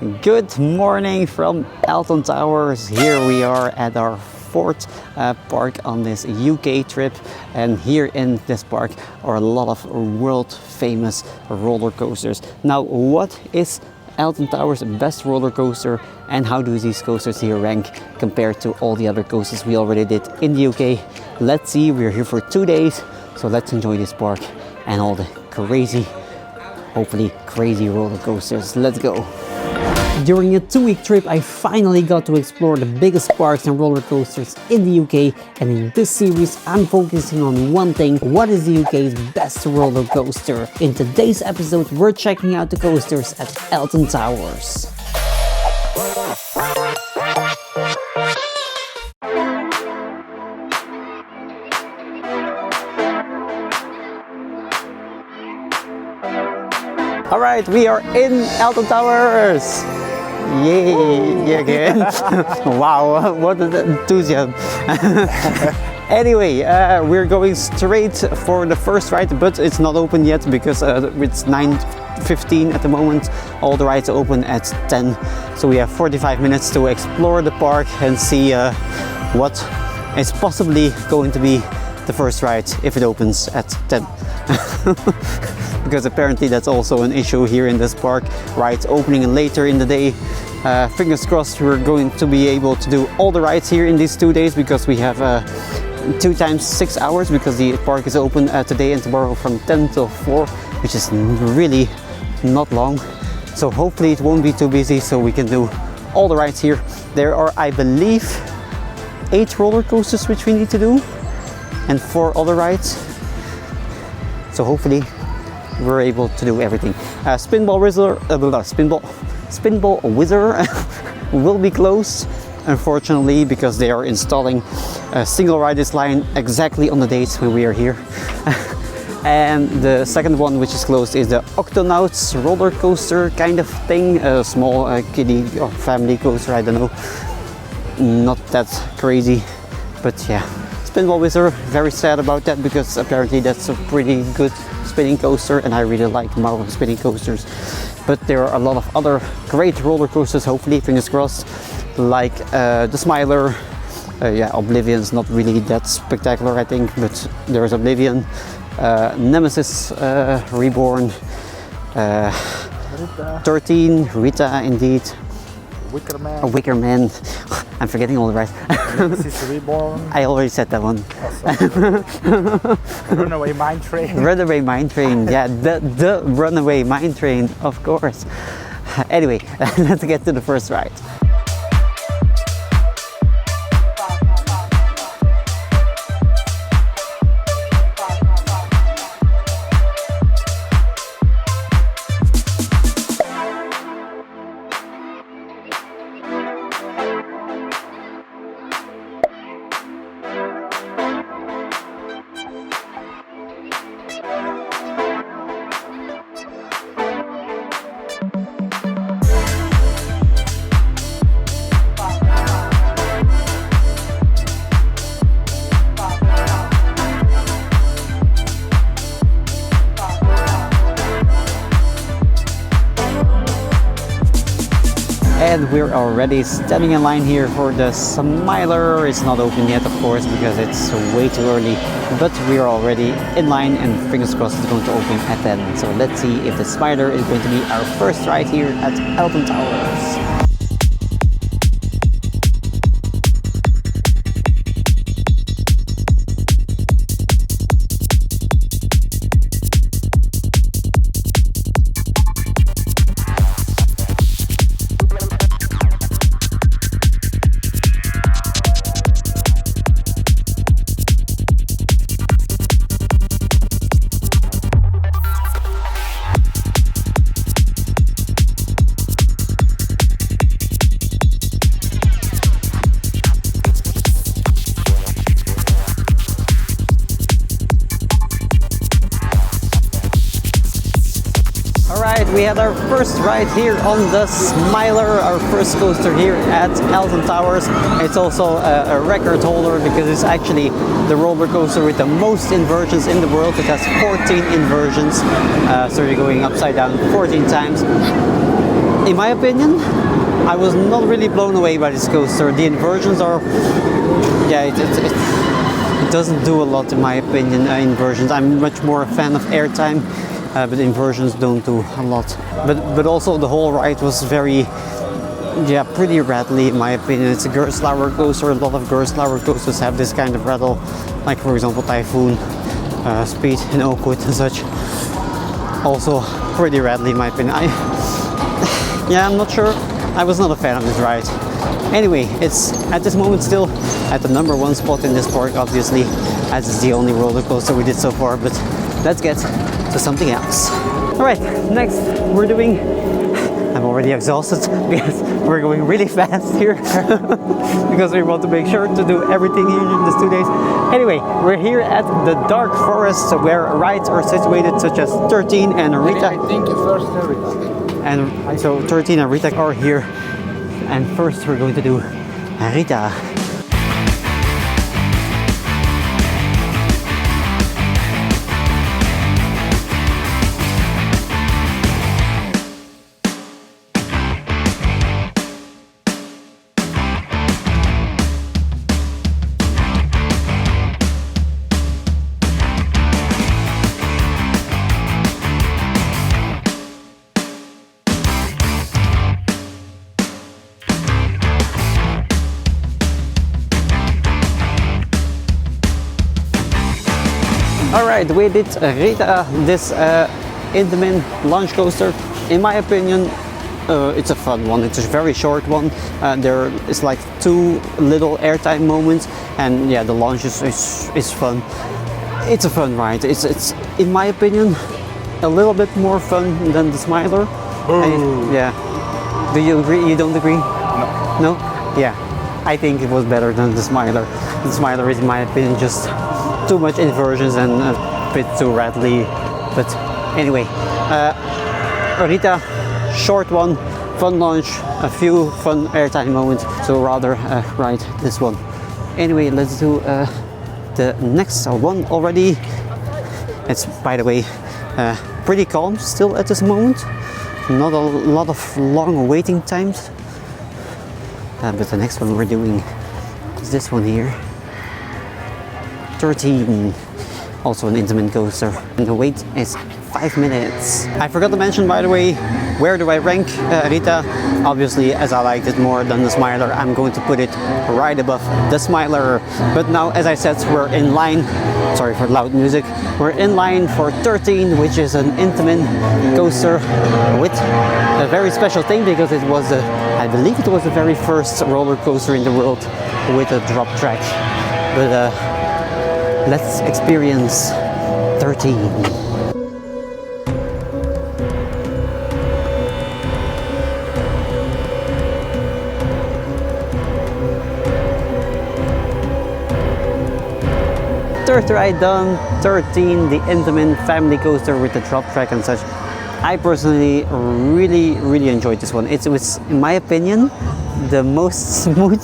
Good morning from Alton Towers. Here we are at our fourth park on this UK trip, and here in this park are a lot of world famous roller coasters. Now, what is Alton Towers' best roller coaster, and how do these coasters here rank compared to all the other coasters we already did in the UK? Let's see. We're here for 2 days, so let's enjoy this park and all the hopefully crazy roller coasters. Let's go. During a 2-week trip, I finally got to explore the biggest parks and roller coasters in the UK, and in this series I'm focusing on one thing: what is the UK's best roller coaster? In today's episode we're checking out the coasters at Alton Towers. Alright, we are in Alton Towers! Yay, again. Wow, what an enthusiasm. Anyway, we're going straight for the first ride, but it's not open yet because it's 9:15 at the moment. All the rides open at 10, so we have 45 minutes to explore the park and see what is possibly going to be the first ride if it opens at 10. Because apparently that's also an issue here in this park, rides opening later in the day. Fingers crossed we're going to be able to do all the rides here in these 2 days, because we have 2 times 6 hours, because the park is open today and tomorrow from 10 till 4, which is really not long. So hopefully it won't be too busy, so we can do all the rides here. There are, I believe, 8 roller coasters which we need to do and 4 other rides. So hopefully we're able to do everything. Spinball Wizard will be closed, unfortunately, because they are installing a single riders line exactly on the dates when we are here. And the second one which is closed is the Octonauts roller coaster kind of thing, a small kiddie or family coaster, I don't know, not that crazy, but yeah. Spinball Wizard, very sad about that, because apparently that's a pretty good spinning coaster and I really like mountain spinning coasters. But there are a lot of other great roller coasters, hopefully, fingers crossed, like the Smiler. Yeah, Oblivion's not really that spectacular, I think, but there's Oblivion, Nemesis Reborn, Rita. 13, Rita indeed. Wicker Man. Wicker Man. I'm forgetting all the rest. Nemesis Reborn. I already said that one. Awesome. Runaway Mine Train. Runaway Mine Train, yeah, the Runaway Mine Train, of course. Anyway, let's get to the first ride. And we're already standing in line here for the Smiler. It's not open yet, of course, because it's way too early, but we're already in line and fingers crossed it's going to open at 10. So let's see if the Smiler is going to be our first ride here at Alton Towers. We had our first ride here on the Smiler, our first coaster here at Alton Towers. It's also a record holder because it's actually the roller coaster with the most inversions in the world. It has 14 inversions, so you're going upside down 14 times. in my opinion, I was not really blown away by this coaster. The inversions are, yeah, it doesn't do a lot in my opinion. Inversions. I'm much more a fan of airtime, but inversions don't do a lot. But also the whole ride was very, yeah, pretty rattly in my opinion. It's a Gerstlauer coaster. A lot of Gerstlauer coasters have this kind of rattle, like for example Typhoon, Speed, and Oakwood and such. Also pretty rattly in my opinion. Yeah, I'm not sure. I was not a fan of this ride. Anyway, it's at this moment still at the #1 spot in this park, obviously, as it's the only roller coaster we did so far, but let's get to something else. Alright, next we're doing, I'm already exhausted because we're going really fast here because we want to make sure to do everything here in these 2 days. Anyway, we're here at the Dark Forest where rides are situated such as 13 and Rita. I think it's first Rita. And so 13 and Rita are here. And first we're going to do Rita. Alright, we did Rita, this Intamin launch coaster. In my opinion, it's a fun one. It's a very short one. There is like 2 little airtime moments, and yeah, the launch is fun. It's a fun ride. It's in my opinion a little bit more fun than the Smiler. Yeah. Do you agree? You don't agree? No. No? Yeah. I think it was better than the Smiler. The Smiler is in my opinion just too much inversions and a bit too rattly. But anyway, Rita, short one, fun launch, a few fun airtime moments, so rather ride this one. Anyway, let's do the next one already. It's, by the way, pretty calm still at this moment. Not a lot of long waiting times. But the next one we're doing is this one here. 13. Also an Intamin coaster. And the wait is 5 minutes. I forgot to mention, by the way, where do I rank Rita? Obviously, as I liked it more than the Smiler, I'm going to put it right above the Smiler. But now, as I said, we're in line. Sorry for loud music. We're in line for 13, which is an Intamin coaster with a very special thing because it was, I believe it was the very first roller coaster in the world with a drop track. But let's experience 13. Third ride done, 13, the Intamin family coaster with the drop track and such. I personally really enjoyed this one. It was, in my opinion, the most smooth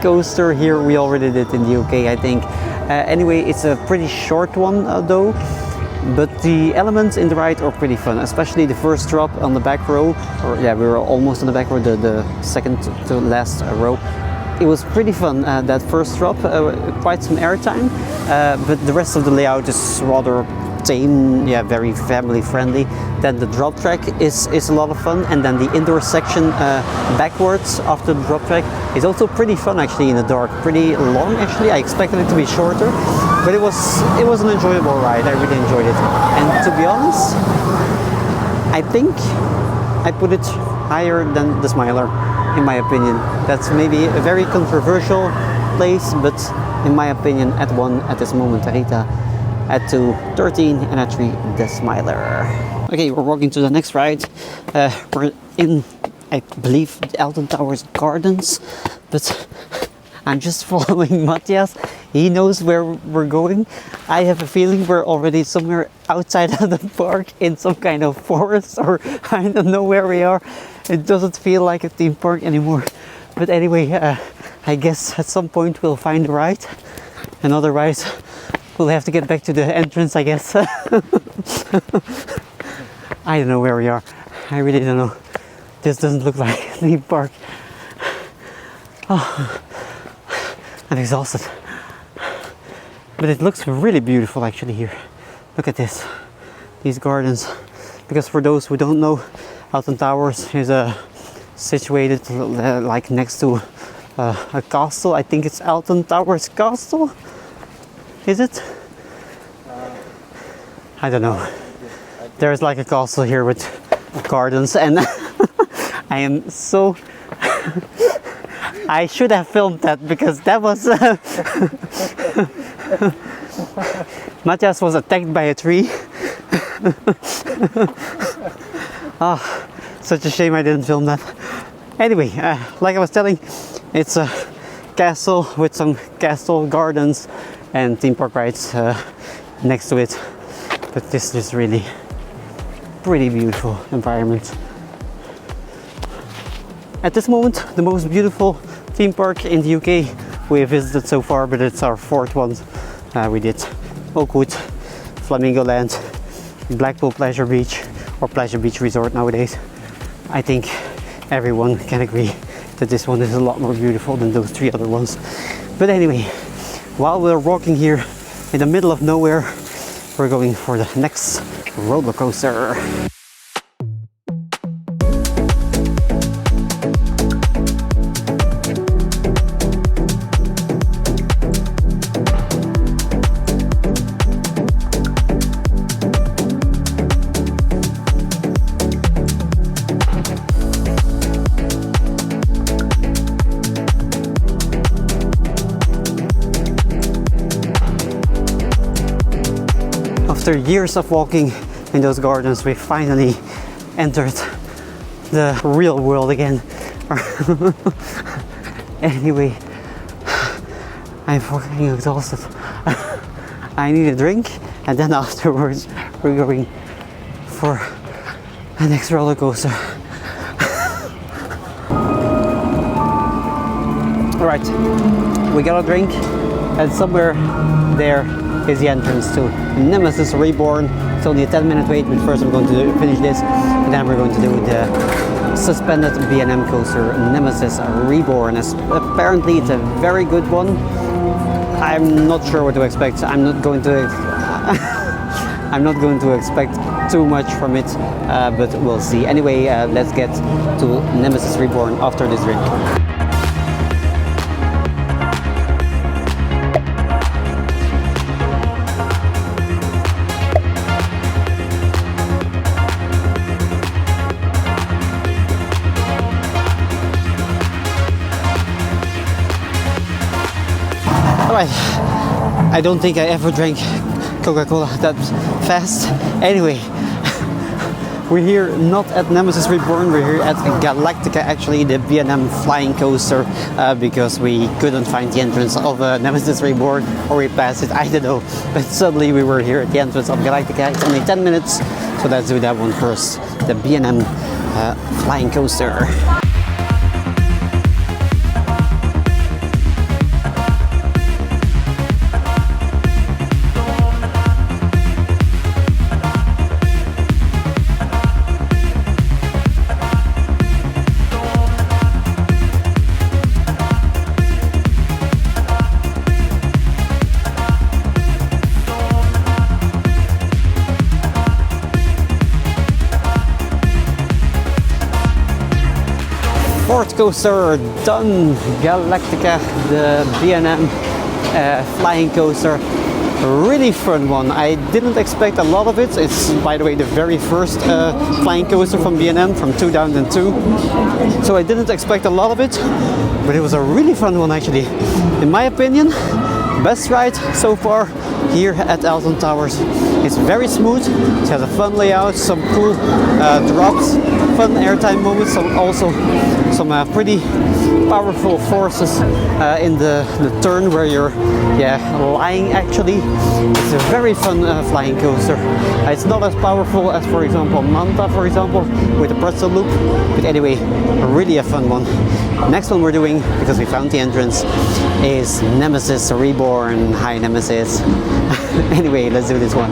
coaster here we already did in the UK, I think. Anyway, it's a pretty short one though, but the elements in the ride are pretty fun, especially the first drop on the back row, or yeah, we were almost on the back row, the second to last row. It was pretty fun, that first drop, quite some airtime, but the rest of the layout is rather tame, yeah, very family friendly. Then the drop track is a lot of fun, and then the indoor section backwards after the drop track is also pretty fun actually in the dark, pretty long actually. I expected it to be shorter, but it was an enjoyable ride. I really enjoyed it, and to be honest, I think I put it higher than the Smiler, in my opinion. That's maybe a very controversial place, but in my opinion, at 1 at this moment, Rita, at 2, 13, and at 3, the Smiler. Okay, we're walking to the next ride. We're in, I believe, the Alton Towers Gardens, but I'm just following Matthias. He knows where we're going. I have a feeling we're already somewhere outside of the park in some kind of forest, or I don't know where we are. It doesn't feel like a theme park anymore. But anyway, I guess at some point we'll find a ride, and otherwise we'll have to get back to the entrance, I guess. I don't know where we are. I really don't know. this doesn't look like a theme park. Oh, I'm exhausted. But it looks really beautiful actually here. Look at this, these gardens. Because for those who don't know, Alton Towers is situated like next to a castle. I think it's Alton Towers Castle. Is it? I don't know. There's like a castle here with gardens, and I am so. I should have filmed that because that was. Matthias was attacked by a tree. Ah, such a shame I didn't film that. Anyway, like I was telling, it's a castle with some castle gardens and theme park rides next to it. But this is really pretty beautiful environment. At this moment, the most beautiful theme park in the UK we have visited so far, but it's our fourth one. We did Oakwood, Flamingo Land, Blackpool Pleasure Beach, or Pleasure Beach Resort nowadays. I think everyone can agree that this one is a lot more beautiful than those three other ones. But anyway, while we're walking here in the middle of nowhere, we're going for the next roller coaster. After years of walking in those gardens, we finally entered the real world again. Anyway, I'm fucking exhausted. I need a drink, and then afterwards we're going for the next roller coaster. Alright, we got a drink, and somewhere there is the entrance to Nemesis Reborn. It's only a 10-minute wait, but first we're going to finish this, and then we're going to do the suspended B&M coaster Nemesis Reborn. Apparently it's a very good one. I'm not sure what to expect. I'm not going to expect too much from it, but we'll see. Anyway, let's get to Nemesis Reborn after this drink. Alright, I don't think I ever drank Coca-Cola that fast. Anyway, we're here not at Nemesis Reborn, we're here at Galactica, actually, the B&M flying coaster, because we couldn't find the entrance of Nemesis Reborn, or we passed it, I don't know. But suddenly we were here at the entrance of Galactica. It's only 10 minutes, so let's do that one first. The B&M flying coaster. Fourth coaster done, Galactica, the B&M flying coaster. Really fun one. I didn't expect a lot of it. It's, by the way, the very first flying coaster from B&M from 2002. So I didn't expect a lot of it, but it was a really fun one actually. In my opinion, best ride so far here at Alton Towers. It's very smooth, it has a fun layout, some cool drops, fun airtime moments, also some pretty powerful forces in the turn where you're lying actually. It's a very fun flying coaster. It's not as powerful as, for example, Manta, for example, with the pretzel loop, but anyway, really a fun one. Next one we're doing, because we found the entrance, is Nemesis Reborn. Hi Nemesis. Anyway, let's do this one.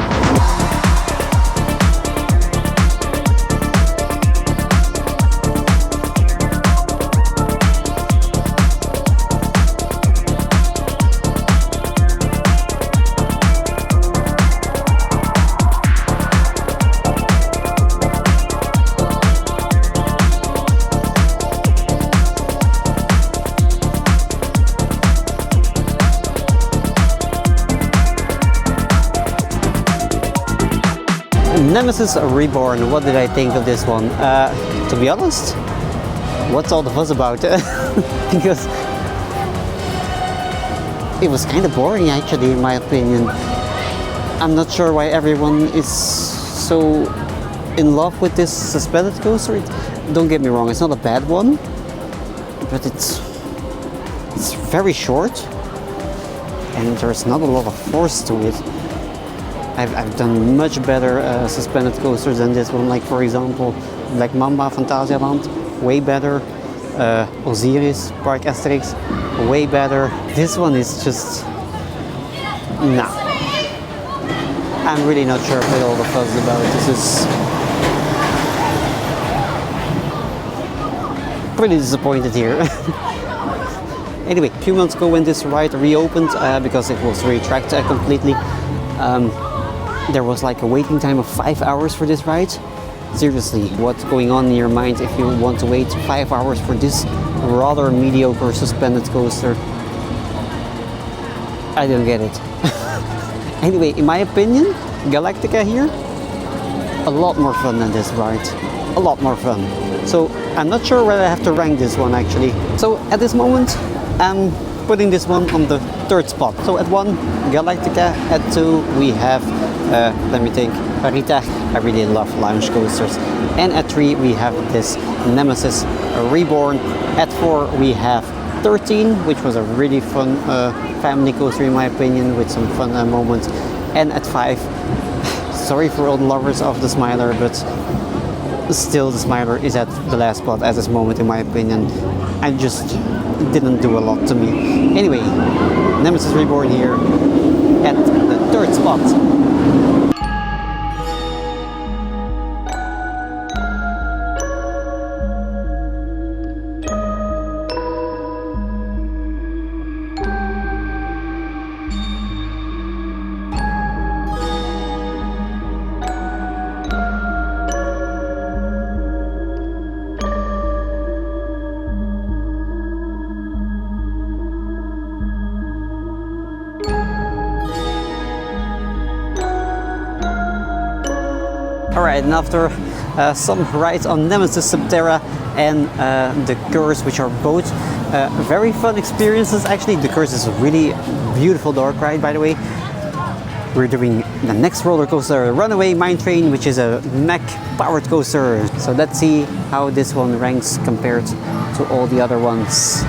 Nemesis Reborn, what did I think of this one? To be honest, what's all the fuss about? Because it was kind of boring actually, in my opinion. I'm not sure why everyone is so in love with this suspended coaster. Don't get me wrong, it's not a bad one, but it's very short and there's not a lot of force to it. I've done much better suspended coasters than this one, like for example Black Mamba Phantasialand, way better. Osiris Park Asterix, way better. This one is just nah. I'm really not sure what all the fuss about. This is pretty disappointed here. Anyway, a few months ago when this ride reopened, because it was retracted completely, there was like a waiting time of 5 hours for this ride. Seriously, what's going on in your mind if you want to wait 5 hours for this rather mediocre suspended coaster? I don't get it. Anyway, in my opinion, Galactica here, a lot more fun than this ride. A lot more fun. So I'm not sure whether I have to rank this one actually. So at this moment, I'm putting this one on the 3rd spot. So at 1, Galactica. At 2, we have, let me think, Rita. I really love lounge coasters. And at 3, we have this Nemesis Reborn. At 4, we have 13, which was a really fun family coaster in my opinion, with some fun moments. And at 5, sorry for all the lovers of the Smiler, but still the Smiler is at the last spot at this moment in my opinion. I just didn't do a lot to me. Anyway, Nemesis Reborn here at the 3rd spot. Alright, and after some rides on Nemesis Subterra and the Curse, which are both very fun experiences. Actually, the Curse is a really beautiful dark ride, by the way. We're doing the next roller coaster, Runaway Mine Train, which is a mech powered coaster. So let's see how this one ranks compared to all the other ones.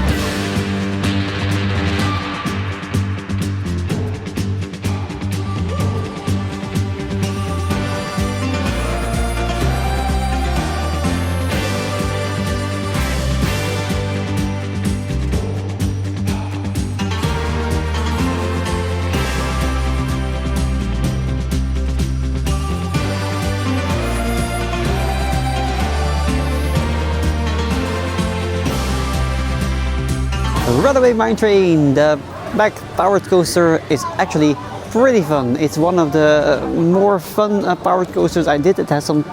Runaway Mine Train, the back powered coaster, is actually pretty fun. It's one of the more fun powered coasters I did. It has some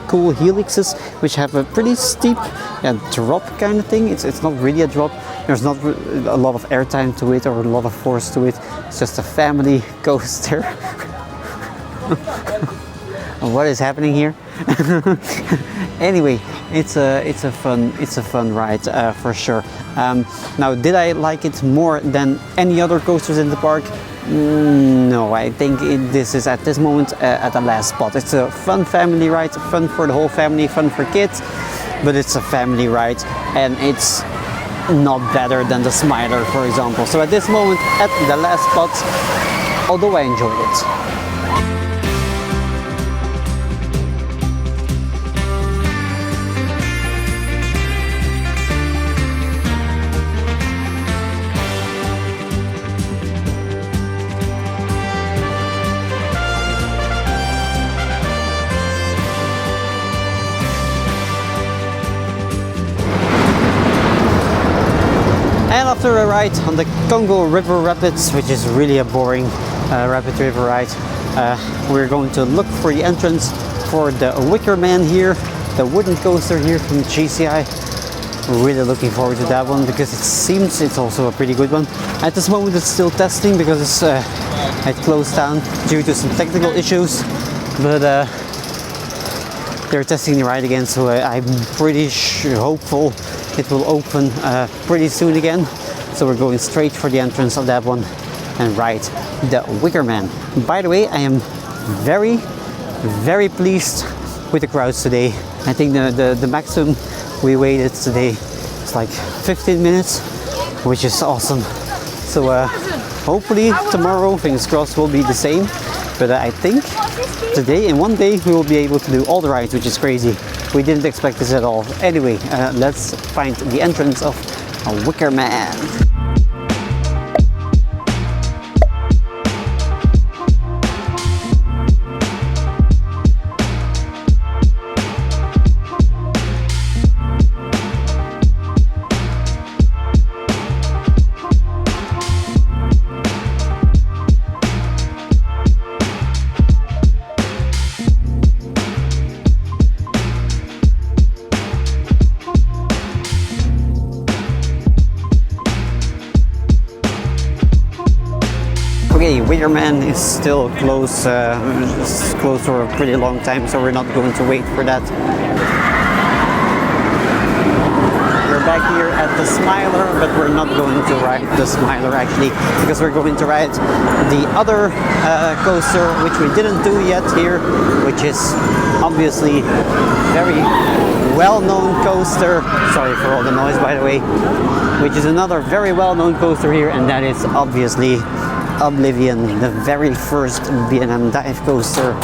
cool helixes which have a pretty steep drop kind of thing. It's not really a drop. There's not a lot of airtime to it or a lot of force to it. It's just a family coaster. What is happening here? Anyway, it's a fun ride for sure. Now, did I like it more than any other coasters in the park? No, I think this is at this moment at the last spot. It's a fun family ride, fun for the whole family, fun for kids, but it's a family ride and it's not better than the Smiler, for example. So at this moment, at the last spot, although I enjoyed it. And after a ride on the Congo River Rapids, which is really a boring rapid river ride, we're going to look for the entrance for the Wicker Man here, the wooden coaster here from GCI. Really looking forward to that one because it seems it's also a pretty good one. At this moment it's still testing because it closed down due to some technical issues, but they're testing the ride again, so I'm pretty hopeful it will open pretty soon again. So we're going straight for the entrance of that one and ride the Wicker Man. By the way, I am very pleased with the crowds today. I think the maximum we waited today is like 15 minutes, which is awesome. So hopefully tomorrow, fingers crossed, will be the same. But I think today, in one day, we will be able to do all the rides, which is crazy. We didn't expect this at all. Anyway, let's find the entrance of a Wicker Man. Okay, Wicker Man is still closed for a pretty long time, so we're not going to wait for that. We're back here at the Smiler, but we're not going to ride the Smiler actually, because we're going to ride the other coaster, which we didn't do yet here, which is obviously very well-known coaster. Sorry for all the noise, by the way. Which is another very well-known coaster here, and that is obviously Oblivion, the very first B&M dive coaster.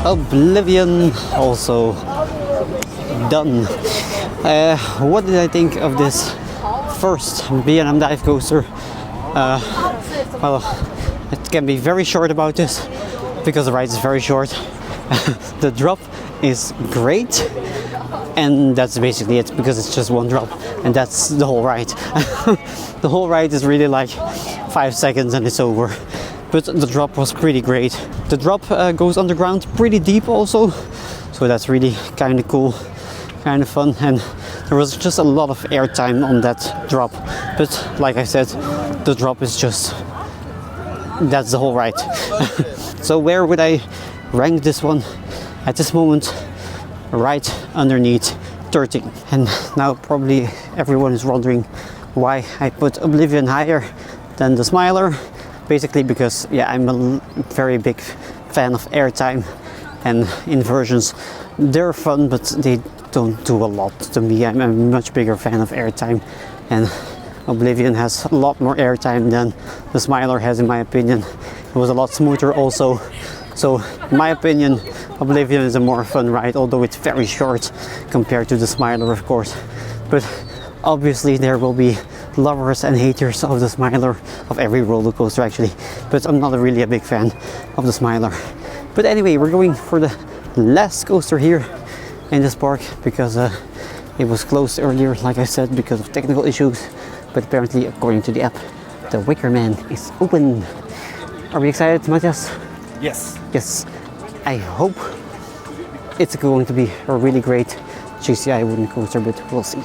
Oblivion also done. What did I think of this first B&M dive coaster? Well, it can be very short about this because the ride is very short. The drop is great, and that's basically it, because it's just one drop and that's the whole ride. The whole ride is really like 5 seconds and it's over. But the drop was pretty great. The drop goes underground pretty deep also, so that's really kind of cool, kind of fun, and there was just a lot of airtime on that drop. But like I said, the drop is just, that's the whole ride. So where would I rank this one? At this moment, right underneath 13. And now probably everyone is wondering why I put Oblivion higher than the Smiler. Basically because, yeah, I'm a very big fan of airtime, and inversions, they're fun, but they don't do a lot to me. I'm a much bigger fan of airtime, and Oblivion has a lot more airtime than the Smiler has, in my opinion. It was a lot smoother also. So, in my opinion, Oblivion is a more fun ride, although it's very short compared to the Smiler, of course. But obviously there will be lovers and haters of the Smiler, of every roller coaster actually, but I'm not really a big fan of the Smiler. But anyway, we're going for the last coaster here in this park, because it was closed earlier, like I said, because of technical issues. But apparently, according to the app, the Wicker Man is open. Are we excited, Matthias? Yes. Yes. I hope it's going to be a really great GCI wooden coaster, but we'll see.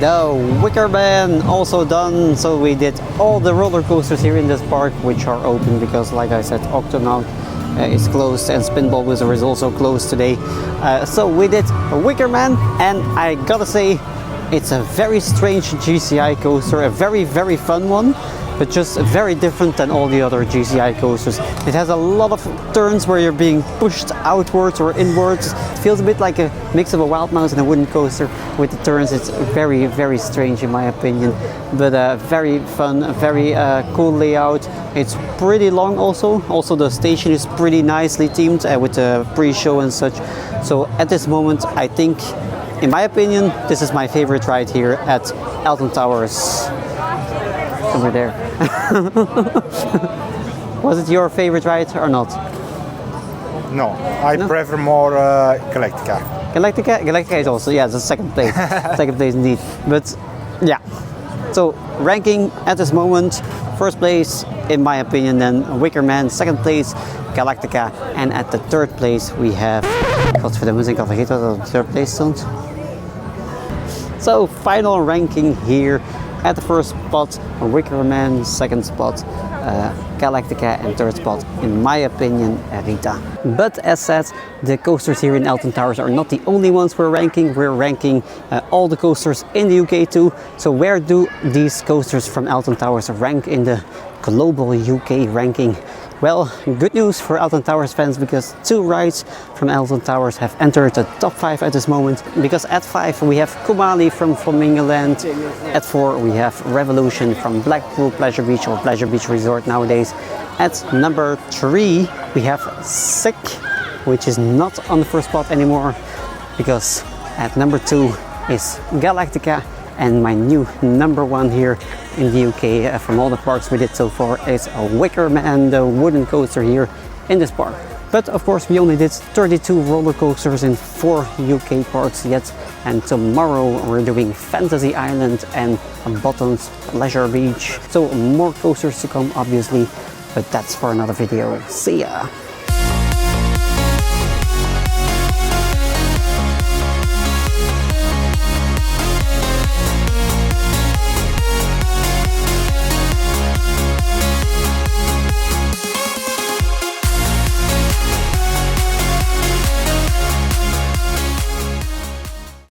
The Wicker Man also done. So we did all the roller coasters here in this park, which are open because, like I said, Octonaut is closed and Spinball Wizard is also closed today. So we did a Wicker Man, and I gotta say, it's a very strange GCI coaster, a very fun one, but just very different than all the other GCI coasters. It has a lot of turns where you're being pushed outwards or inwards. It feels a bit like a mix of a Wild Mouse and a wooden coaster with the turns. It's very strange in my opinion, but very fun, very cool layout. It's pretty long also. Also the station is pretty nicely themed with the pre-show and such. So at this moment, I think, in my opinion, this is my favorite ride here at Alton Towers. Over there. Was it your favorite ride or not? No, I prefer more Galactica. Galactica is also, yeah, the second place. Second place indeed. But yeah. So ranking at this moment, first place in my opinion then Wicker Man, second place Galactica, and at the third place we have, godverdomme, ik had vergeten wat op de third place stond. So final ranking here. At the first spot, Wicker Man, second spot, Galactica, and third spot, in my opinion, Rita. But as said, the coasters here in Alton Towers are not the only ones we're ranking. We're ranking all the coasters in the UK too. So where do these coasters from Alton Towers rank in the global UK ranking? Well, good news for Alton Towers fans, because 2 rides from Alton Towers have entered the top 5 at this moment. Because at 5 we have Kumali from Flamingoland, at 4 we have Revolution from Blackpool Pleasure Beach, or Pleasure Beach Resort nowadays. At number 3 we have Sick, which is not on the first spot anymore, because at number 2 is Galactica. And my new number 1 here in the UK from all the parks we did so far is a Wicker Man, the wooden coaster here in this park. But of course we only did 32 roller coasters in 4 UK parks yet, and tomorrow we're doing Fantasy Island and Bottoms Pleasure Beach. So more coasters to come obviously, but that's for another video. See ya!